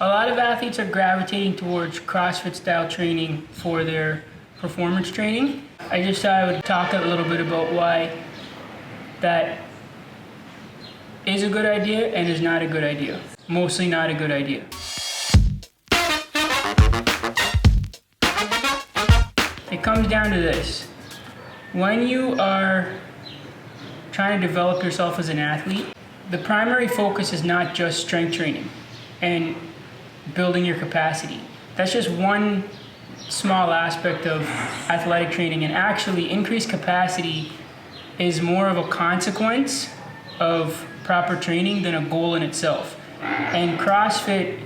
A lot of athletes are gravitating towards CrossFit style training for their performance training. I just thought I would talk a little bit about why that is a good idea and is not a good idea. Mostly not a good idea. It comes down to this. When you are trying to develop yourself as an athlete, the primary focus is not just strength training and building your capacity. That's just one small aspect of athletic training, and actually increased capacity is more of a consequence of proper training than a goal in itself. And CrossFit,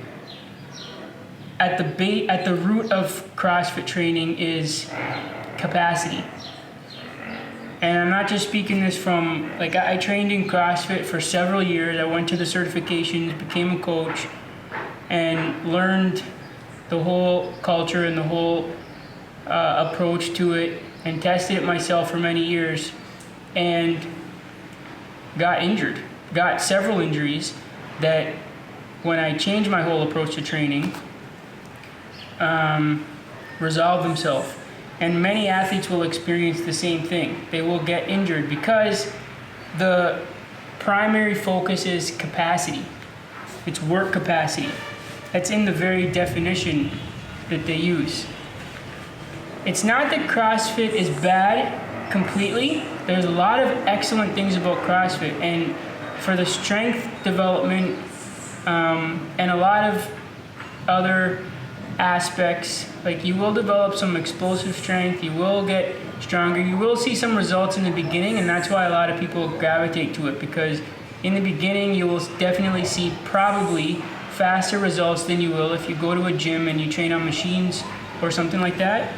at the root of CrossFit training is capacity. And I'm not just speaking this from, I trained in CrossFit for several years. I went to the certifications, became a coach, and learned the whole culture and the whole approach to it, and tested it myself for many years, and got several injuries that, when I changed my whole approach to training, resolved themselves. And many athletes will experience the same thing. They will get injured because the primary focus is capacity. It's work capacity. That's in the very definition that they use. It's not that CrossFit is bad completely. There's a lot of excellent things about CrossFit, and for the strength development and a lot of other aspects, you will develop some explosive strength, you will get stronger, you will see some results in the beginning, and that's why a lot of people gravitate to it, because in the beginning you will definitely see probably faster results than you will if you go to a gym and you train on machines or something like that,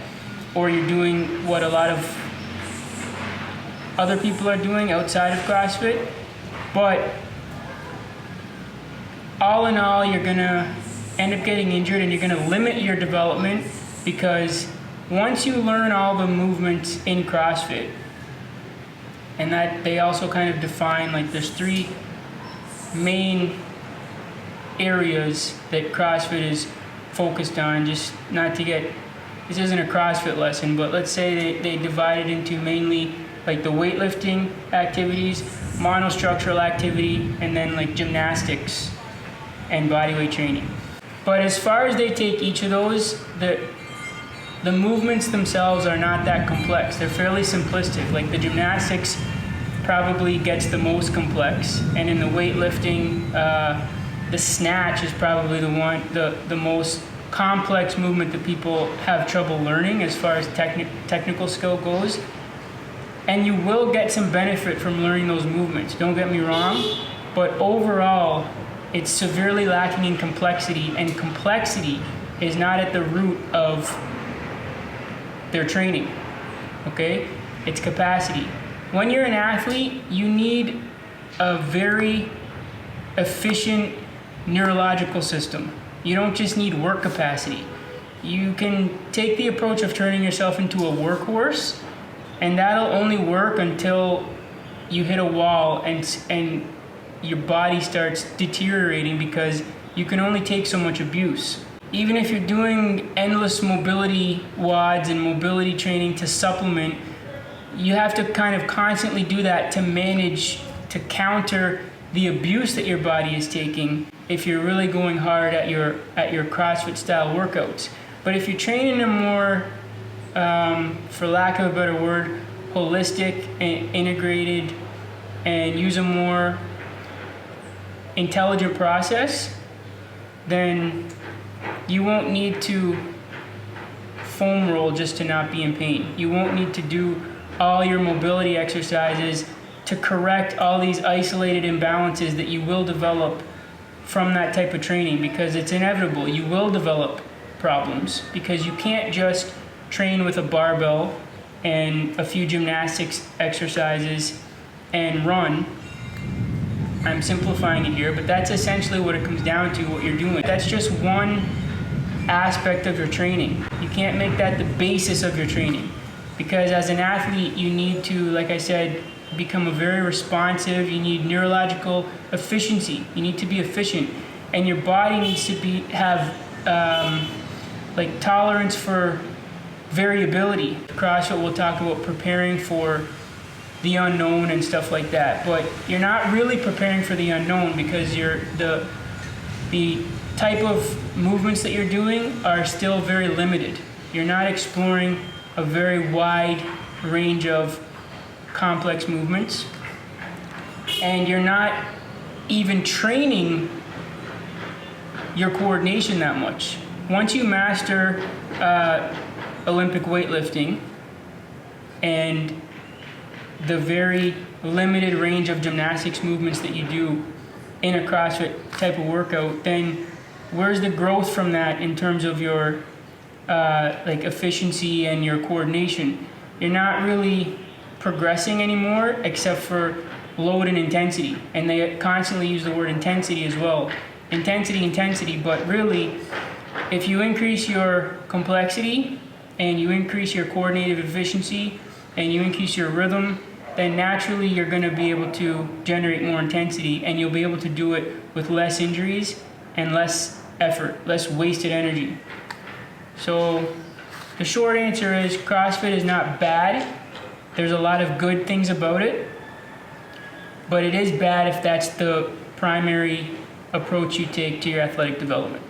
or you're doing what a lot of other people are doing outside of CrossFit. But all in all, you're gonna end up getting injured, and you're gonna limit your development, because once you learn all the movements in CrossFit, and that they also kind of define, there's three main areas that CrossFit is focused on. Just not to get, this isn't a CrossFit lesson, but let's say they divide it into mainly the weightlifting activities, monostructural activity, and then gymnastics and bodyweight training. But as far as they take each of those, the movements themselves are not that complex. They're fairly simplistic. The gymnastics probably gets the most complex, and in the weightlifting, the snatch is probably the most complex movement that people have trouble learning as far as technical skill goes. And you will get some benefit from learning those movements, don't get me wrong, but overall, it's severely lacking in complexity, and complexity is not at the root of their training, okay? It's capacity. When you're an athlete, you need a very efficient neurological system. You don't just need work capacity. You can take the approach of turning yourself into a workhorse, and that'll only work until you hit a wall and your body starts deteriorating, because you can only take so much abuse. Even if you're doing endless mobility WODs and mobility training to supplement, you have to kind of constantly do that to manage, to counter the abuse that your body is taking if you're really going hard at your CrossFit style workouts. But if you train in a more, for lack of a better word, holistic and integrated, and use a more intelligent process, then you won't need to foam roll just to not be in pain. You won't need to do all your mobility exercises to correct all these isolated imbalances that you will develop from that type of training, because it's inevitable. You will develop problems, because you can't just train with a barbell and a few gymnastics exercises and run. I'm simplifying it here, but that's essentially what it comes down to, what you're doing. That's just one aspect of your training. You can't make that the basis of your training, because as an athlete, you need to, like I said, become very responsive. You need neurological efficiency. You need to be efficient. and your body needs to have like tolerance for variability. CrossFit will talk about preparing for the unknown and stuff like that, but you're not really preparing for the unknown, because the type of movements that you're doing are still very limited. You're not exploring a very wide range of complex movements, and you're not even training your coordination that much. Once you master Olympic weightlifting and the very limited range of gymnastics movements that you do in a CrossFit type of workout, then where's the growth from that in terms of your like efficiency and your coordination? You're not really progressing anymore, except for load and intensity. And they constantly use the word intensity as well. Intensity, but really, if you increase your complexity and you increase your coordinative efficiency and you increase your rhythm, then naturally you're going to be able to generate more intensity, and you'll be able to do it with less injuries and less effort, less wasted energy. So the short answer is CrossFit is not bad. There's a lot of good things about it, but it is bad if that's the primary approach you take to your athletic development.